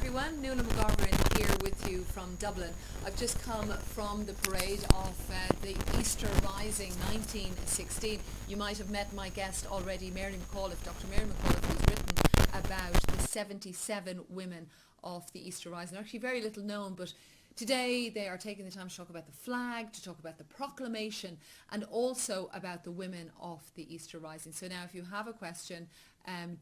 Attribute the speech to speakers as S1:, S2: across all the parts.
S1: everyone, Nuala McGovern here with you from Dublin. I've just come from the parade of the Easter Rising 1916. You might have met my guest already, Mary McAuliffe, Dr. Mary McAuliffe, who's written about the 77 women of the Easter Rising. They're actually very little known, but today they are taking the time to talk about the flag, to talk about the proclamation, and also about the women of the Easter Rising. So now if you have a question,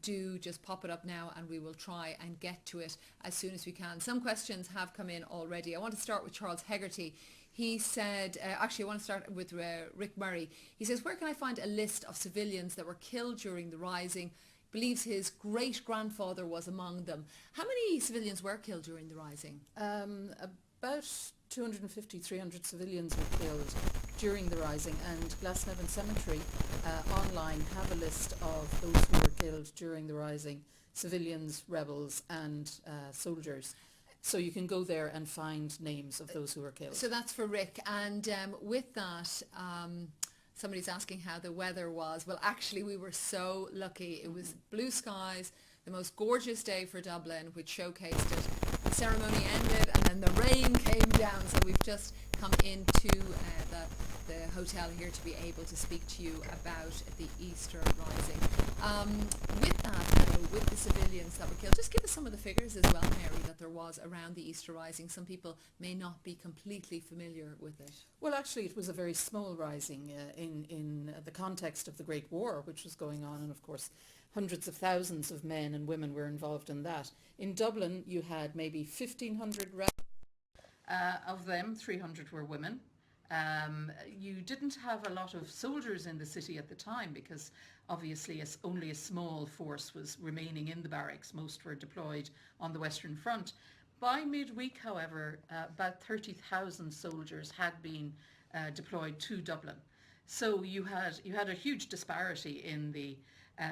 S1: do just pop it up now and we will try and get to it as soon as we can. Some questions have come in already. I want to start with Charles Hegarty. He said, actually I want to start with Rick Murray. He says, where can I find a list of civilians that were killed during the Rising? Believes his great-grandfather was among them. How many civilians were killed during the Rising?
S2: About 250, 300 civilians were killed during the Rising, and Glasnevin Cemetery online have a list of those who were killed during the Rising, civilians, rebels and soldiers. So you can go there and find names of those who were killed.
S1: So that's for Rick. And with that, somebody's asking how the weather was. Well, actually, we were so lucky. It was blue skies, the most gorgeous day for Dublin, which showcased it. The ceremony ended and then the rain came down, so we've just come into the hotel here to be able to speak to you about the Easter Rising. With that, with the civilians that were killed, just give us some of the figures as well, Mary, that there was around the Easter Rising. Some people may not be completely familiar with it.
S2: Well, actually, it was a very small rising in the context of the Great War, which was going on, and of course hundreds of thousands of men and women were involved in that. In Dublin, you had maybe 1,500 rebels. Of them, 300 were women. You didn't have a lot of soldiers in the city at the time because obviously only a small force was remaining in the barracks. Most were deployed on the Western Front. By midweek, however, about 30,000 soldiers had been deployed to Dublin. So you had a huge disparity in the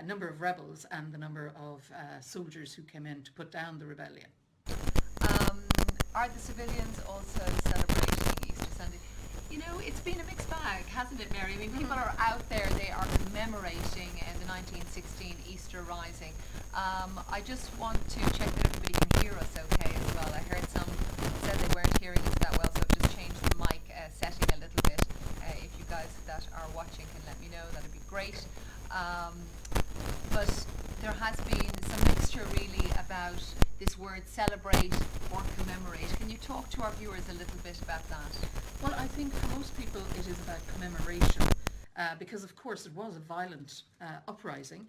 S2: number of rebels and the number of soldiers who came in to put down the rebellion.
S1: Are the civilians also celebrating Easter Sunday? You know, it's been a mixed bag, hasn't it, Mary? I mean, people are out there, they are commemorating the 1916 Easter Rising. I just want to check that everybody can hear us okay as well. I heard some said they weren't hearing us that well, so I've just changed the mic setting a little bit. If you guys that are watching can let me know, that'd be great. But there has been some mixture really about this word celebrate or commemorate. Can you talk to our viewers a little bit about that?
S2: Well, I think for most people it is about commemoration because of course it was a violent uprising.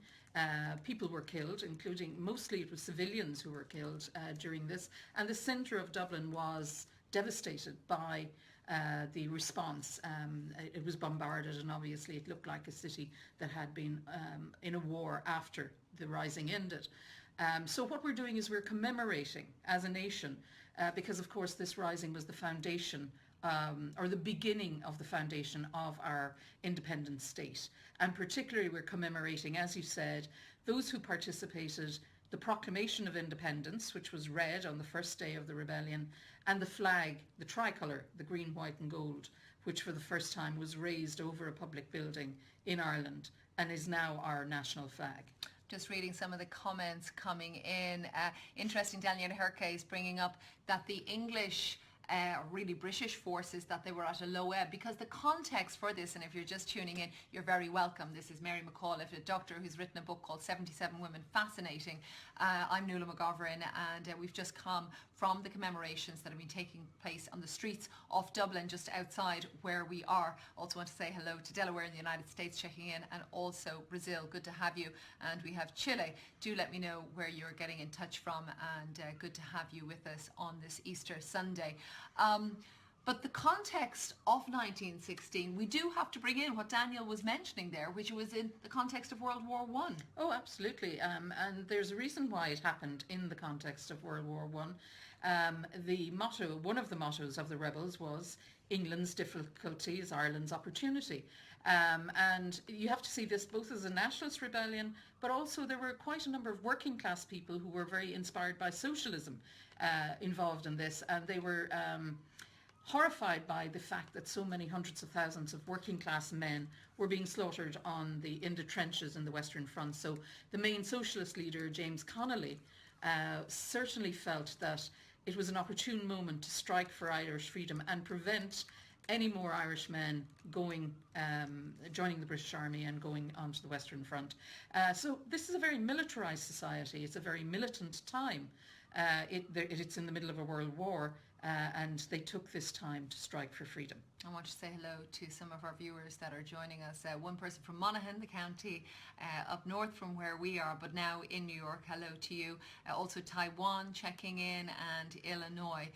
S2: People were killed, including mostly it was civilians who were killed during this, and the centre of Dublin was devastated by the response. It was bombarded and obviously it looked like a city that had been in a war after the Rising ended. So what we're doing is we're commemorating as a nation because of course this Rising was the foundation or the beginning of the foundation of our independent state. And particularly we're commemorating, as you said, those who participated, the proclamation of independence, which was read on the first day of the rebellion, and the flag, the tricolour, the green, white and gold, which for the first time was raised over a public building in Ireland and is now our national flag.
S1: Just reading some of the comments coming in. Interesting, Daniel Herke is bringing up that the English really British forces, that they were at a low ebb, because the context for this, and if you're just tuning in, you're very welcome. This is Mary McAuliffe, a doctor who's written a book called 77 Women. Fascinating. I'm Nuala McGovern, and we've just come from the commemorations that have been taking place on the streets of Dublin, just outside where we are. Also want to say hello to Delaware in the United States checking in, and also Brazil. Good to have you. And we have Chile. Do let me know where you're getting in touch from, and good to have you with us on this Easter Sunday. But the context of 1916, we do have to bring in what Daniel was mentioning there, which was in the context of World War I.
S2: Oh, absolutely. And there's a reason why it happened in the context of World War I. The motto, one of the mottos of the rebels was England's difficulty is Ireland's opportunity. And you have to see this both as a nationalist rebellion, but also there were quite a number of working class people who were very inspired by socialism involved in this, and they were horrified by the fact that so many hundreds of thousands of working class men were being slaughtered in the trenches in the Western Front. So the main socialist leader, James Connolly, certainly felt that it was an opportune moment to strike for Irish freedom and prevent any more Irish men joining the British Army and going onto the Western Front. So this is a very militarised society. It's a very militant time. It's in the middle of a world war, and they took this time to strike for freedom.
S1: I want to say hello to some of our viewers that are joining us. One person from Monaghan, the county up north from where we are, but now in New York. Hello to you. Also Taiwan checking in, and Illinois.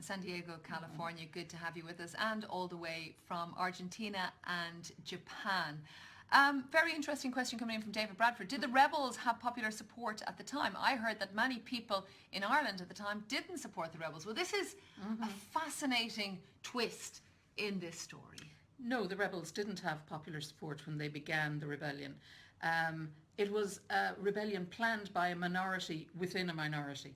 S1: San Diego, California, good to have you with us, and all the way from Argentina and Japan. Very interesting question coming in from David Bradford. Did the rebels have popular support at the time? I heard that many people in Ireland at the time didn't support the rebels. Well, this is a fascinating twist in this story.
S2: No, the rebels didn't have popular support when they began the rebellion. It was a rebellion planned by a minority within a minority.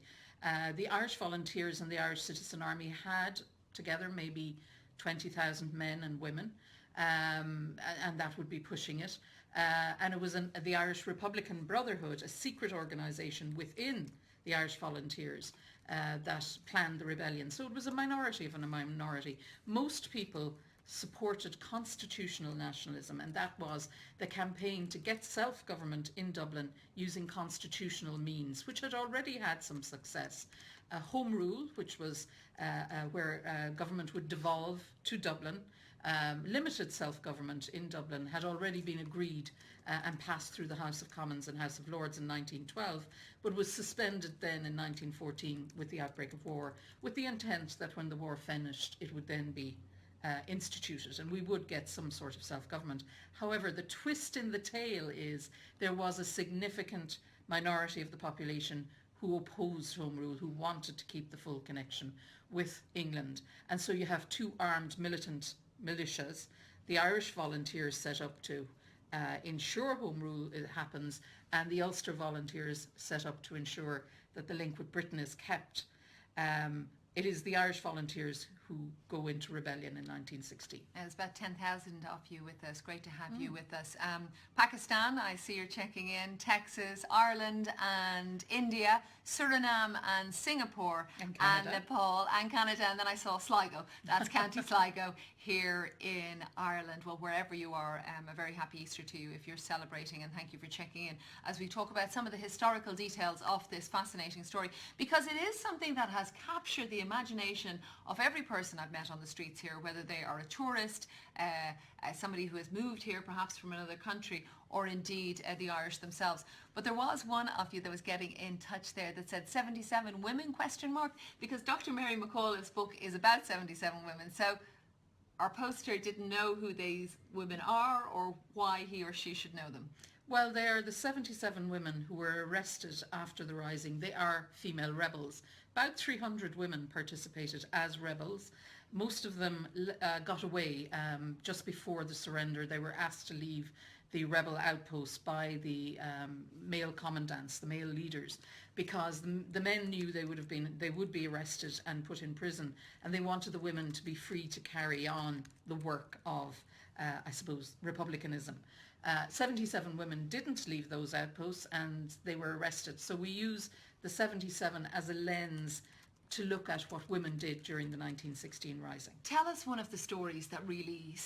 S2: The Irish Volunteers and the Irish Citizen Army had together maybe 20,000 men and women, and that would be pushing it. And it was the Irish Republican Brotherhood, a secret organisation within the Irish Volunteers, that planned the rebellion. So it was a minority of a minority. Most people supported constitutional nationalism, and that was the campaign to get self-government in Dublin using constitutional means, which had already had some success. Home rule, which was where government would devolve to Dublin, limited self-government in Dublin, had already been agreed and passed through the House of Commons and House of Lords in 1912, but was suspended then in 1914 with the outbreak of war, with the intent that when the war finished it would then be instituted and we would get some sort of self-government. However, the twist in the tale is there was a significant minority of the population who opposed Home Rule, who wanted to keep the full connection with England. And so you have two armed militant militias, the Irish Volunteers set up to ensure Home Rule happens, and the Ulster Volunteers set up to ensure that the link with Britain is kept. It is the Irish Volunteers who go into rebellion in 1916.
S1: There's about 10,000 of you with us. Great to have you with us. Pakistan, I see you're checking in. Texas, Ireland and India, Suriname and Singapore and Nepal and Canada. And then I saw Sligo. That's County Sligo here in Ireland. Well, wherever you are, a very happy Easter to you if you're celebrating, and thank you for checking in as we talk about some of the historical details of this fascinating story, because it is something that has captured the imagination of every person I've met on the streets here, whether they are a tourist, somebody who has moved here perhaps from another country, or indeed the Irish themselves. But there was one of you that was getting in touch there that said 77 women, ? Because Dr. Mary McAuliffe's book is about 77 women. So our poster didn't know who these women are or why he or she should know them.
S2: Well, they are the 77 women who were arrested after the Rising. They are female rebels. About 300 women participated as rebels. Most of them got away just before the surrender. They were asked to leave the rebel outposts by the male commandants, the male leaders, because the men knew they would be arrested and put in prison, and they wanted the women to be free to carry on the work of, I suppose, republicanism. 77 women didn't leave those outposts and they were arrested. So we use the 77 as a lens to look at what women did during the 1916 Rising.
S1: Tell us one of the stories that really,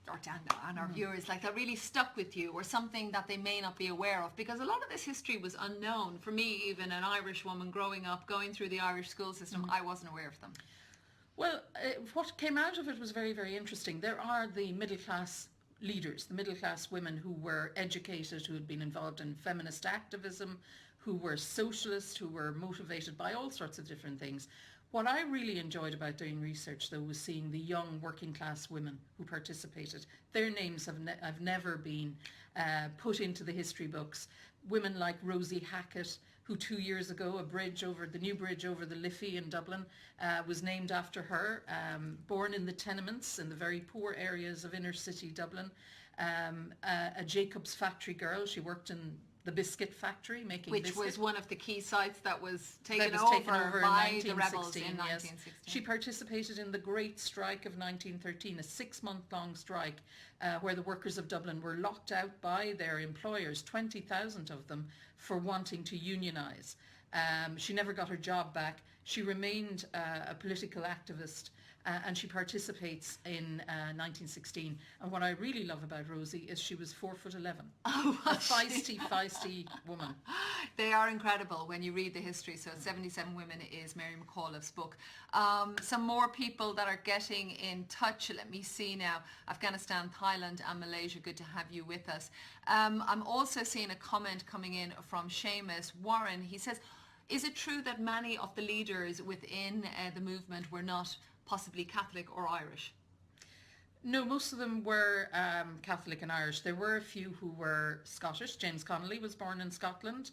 S1: and our viewers, like that really stuck with you, or something that they may not be aware of, because a lot of this history was unknown. For me, even an Irish woman growing up, going through the Irish school system, I wasn't aware of them. Well,
S2: what came out of it was very, very interesting. There are the middle class leaders, the middle class women who were educated, who had been involved in feminist activism, who were socialists, who were motivated by all sorts of different things. What I really enjoyed about doing research, though, was seeing the young working class women who participated. Their names have never been put into the history books. Women like Rosie Hackett, who 2 years ago, the new bridge over the Liffey in Dublin was named after her, born in the tenements in the very poor areas of inner city Dublin. A Jacobs factory girl, she worked in the biscuit factory making
S1: Which
S2: biscuit.
S1: was one of the key sites that was taken
S2: That was taken over
S1: by
S2: in
S1: the rebels
S2: 1916,
S1: in
S2: yes.
S1: 1916.
S2: She participated in the Great Strike of 1913, a 6-month-long strike where the workers of Dublin were locked out by their employers, 20,000 of them, for wanting to unionise. She never got her job back. She remained a political activist, and she participates in 1916. And what I really love about Rosie is she was 4'11".
S1: Oh,
S2: a feisty woman.
S1: They are incredible when you read the history. So 77 Women is Mary McAuliffe's book. Some more people that are getting in touch. Let me see now. Afghanistan, Thailand and Malaysia. Good to have you with us. I'm also seeing a comment coming in from Seamus Warren. He says, is it true that many of the leaders within the movement were not possibly Catholic or Irish?
S2: No, most of them were Catholic and Irish. There were a few who were Scottish. James Connolly was born in Scotland.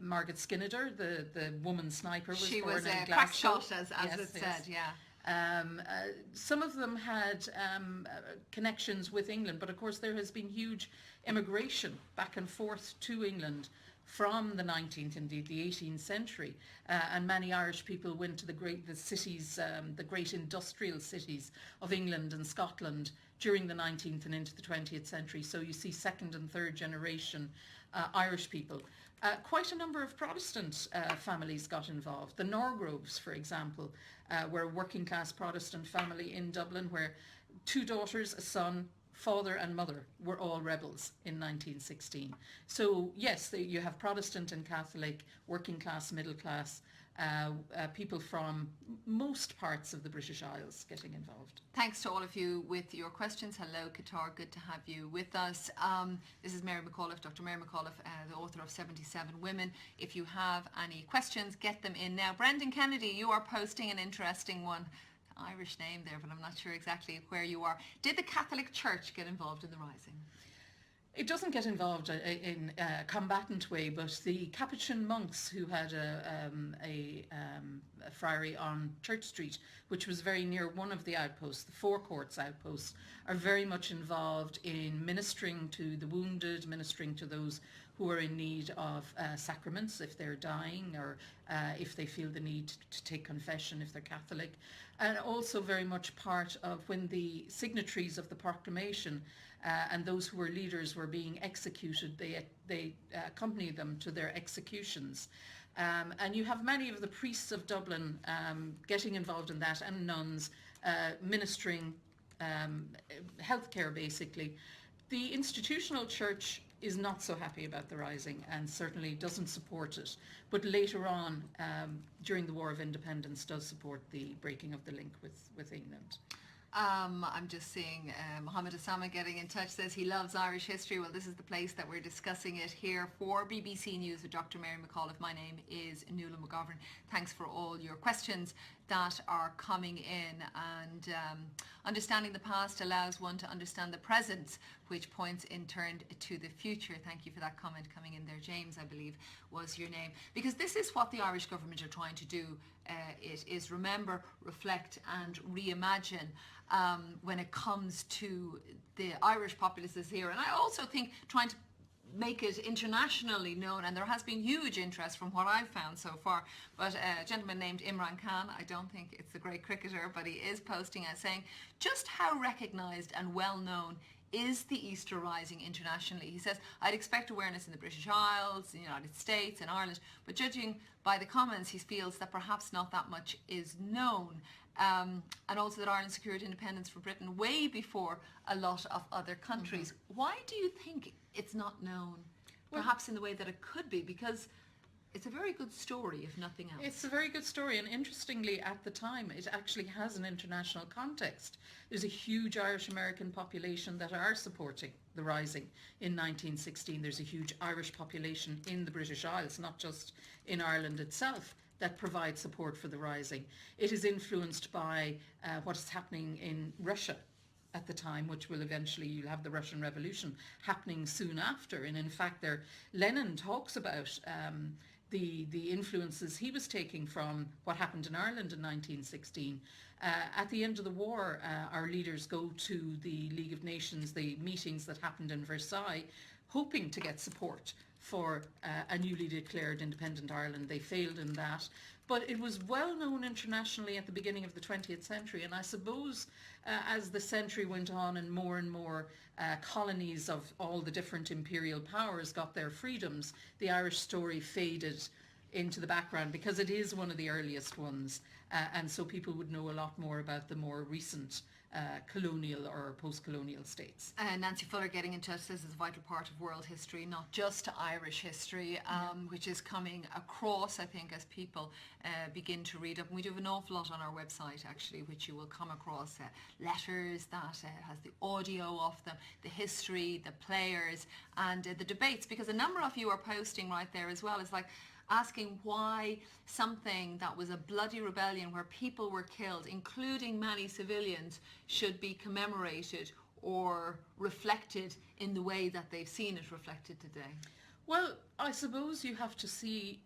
S2: Margaret Skinnider, the woman sniper, was
S1: she
S2: born
S1: was
S2: in
S1: a
S2: Glasgow.
S1: crack shot, as
S2: Yes,
S1: it said, yeah.
S2: Some of them had connections with England, but of course there has been huge immigration back and forth to England from the 19th, indeed the 18th century, and many Irish people went to the great industrial cities of England and Scotland during the 19th and into the 20th century. So you see second and third generation Irish people. Quite a number of Protestant families got involved. The Norgroves, for example, were a working class Protestant family in Dublin where 2 daughters, a son, father and mother were all rebels in 1916. So yes, you have Protestant and Catholic, working class, middle class, people from most parts of the British Isles getting involved.
S1: Thanks to all of you with your questions. Hello, Qatar. Good to have you with us. This is Mary McAuliffe, Dr. Mary McAuliffe, the author of 77 Women. If you have any questions, get them in now. Brendan Kennedy, you are posting an interesting one. Irish name there, but I'm not sure exactly where you are. Did the Catholic Church get involved in the rising?
S2: It doesn't get involved in a combatant way, but the Capuchin monks who had a friary on Church Street, which was very near one of the outposts, the Four Courts outposts, are very much involved in ministering to the wounded, ministering to those who are in need of sacraments if they're dying, or if they feel the need to take confession if they're Catholic. And also very much part of when the signatories of the proclamation and those who were leaders were being executed, they accompanied them to their executions. And you have many of the priests of Dublin getting involved in that, and nuns ministering healthcare basically. The institutional church is not so happy about the rising and certainly doesn't support it, but later on during the War of Independence does support the breaking of the link with England.
S1: I'm just seeing Mohammed Osama getting in touch, says he loves Irish history. Well, this is the place that we're discussing it here. For BBC News with Dr. Mary McAuliffe, my name is Nuala McGovern. Thanks for all your questions that are coming in, and understanding the past allows one to understand the present, which points in turn to the future. Thank you for that comment coming in there. James, I believe, was your name. Because this is what the Irish government are trying to do. It is remember, reflect and reimagine when it comes to the Irish populaces here. And I also think trying to make it internationally known, and there has been huge interest from what I've found so far. But a gentleman named Imran Khan, I don't think it's a great cricketer, but he is posting as saying just how recognised and well known is the Easter Rising internationally. He says, I'd expect awareness in the British Isles, the United States and Ireland, but judging by the comments, he feels that perhaps not that much is known. And also that Ireland secured independence from Britain way before a lot of other countries. Mm-hmm. Why do you think it's not known, perhaps in the way that it could be? Because it's a very good story, if nothing else.
S2: It's a very good story, and interestingly, at the time, it actually has an international context. There's a huge Irish-American population that are supporting the rising in 1916. There's a huge Irish population in the British Isles, not just in Ireland itself, that provide support for the rising. It is influenced by what is happening in Russia at the time, which will eventually, you'll have the Russian Revolution happening soon after. And in fact, Lenin talks about the influences he was taking from what happened in Ireland in 1916. At the end of the war, our leaders go to the League of Nations, the meetings that happened in Versailles, hoping to get support for a newly declared independent Ireland. They failed in that. But it was well known internationally at the beginning of the 20th century, and I suppose as the century went on and more colonies of all the different imperial powers got their freedoms, the Irish story faded into the background because it is one of the earliest ones, and so people would know a lot more about the more recent colonial or post-colonial states.
S1: Nancy Fuller getting in touch says it's a vital part of world history, not just Irish history, which is coming across, I think, as people begin to read up. And we do have an awful lot on our website, actually, which you will come across, letters that has the audio of them, the history, the players, and the debates, because a number of you are posting right there as well. It's like asking why something that was a bloody rebellion where people were killed, including many civilians, should be commemorated or reflected in the way that they've seen it reflected today.
S2: Well, I suppose you have to see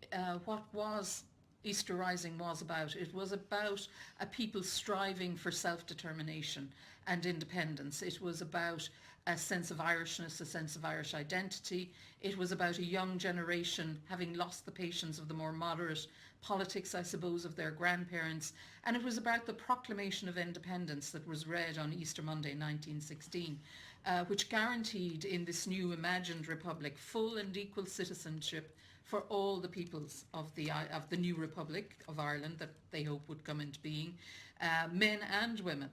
S2: what was Easter Rising was about. It was about a people striving for self-determination and independence. It was about a sense of Irishness, a sense of Irish identity. It was about a young generation having lost the patience of the more moderate politics, I suppose, of their grandparents. And it was about the proclamation of independence that was read on Easter Monday 1916, which guaranteed in this new imagined republic full and equal citizenship for all the peoples of the new Republic of Ireland that they hope would come into being, men and women.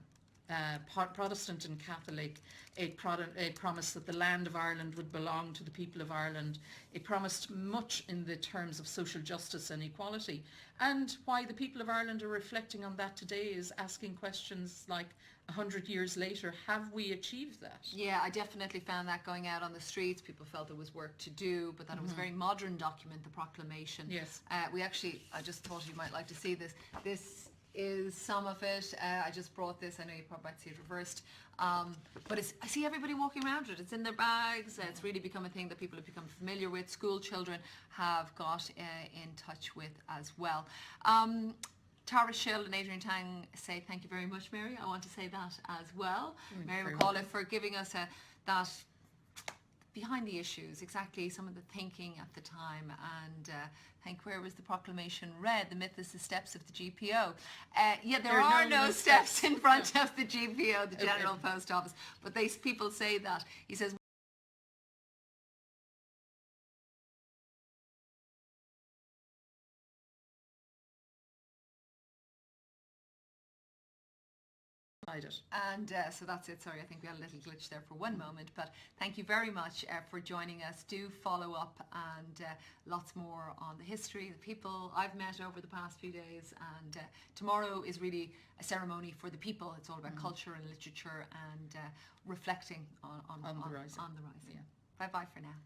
S2: Protestant and Catholic. It promised that the land of Ireland would belong to the people of Ireland. It promised much in the terms of social justice and equality. And why the people of Ireland are reflecting on that today is asking questions like, 100 years later, have we achieved that?
S1: Yeah, I definitely found that going out on the streets. People felt there was work to do, but that it was a very modern document, the proclamation.
S2: Yes.
S1: I just thought you might like to see this. This is some of it. I just brought this. I know you probably might see it reversed. But I see everybody walking around with it. It's in their bags. It's really become a thing that people have become familiar with. School children have got in touch with as well. Tara Schill and Adrian Tang say thank you very much, Mary. I want to say that as well. Mary McAuliffe for giving us that behind the issues, exactly some of the thinking at the time, and where was the proclamation read? The myth is the steps of the GPO. There are no steps in front of the GPO, the General Post Office, but people say that. He says, and so that's it. Sorry, I think we had a little glitch there for one moment, but thank you very much for joining us. Do follow up, and lots more on the history, the people I've met over the past few days, and tomorrow is really a ceremony for the people. It's all about culture and literature and reflecting on the rising.
S2: Yeah.
S1: Bye bye for now.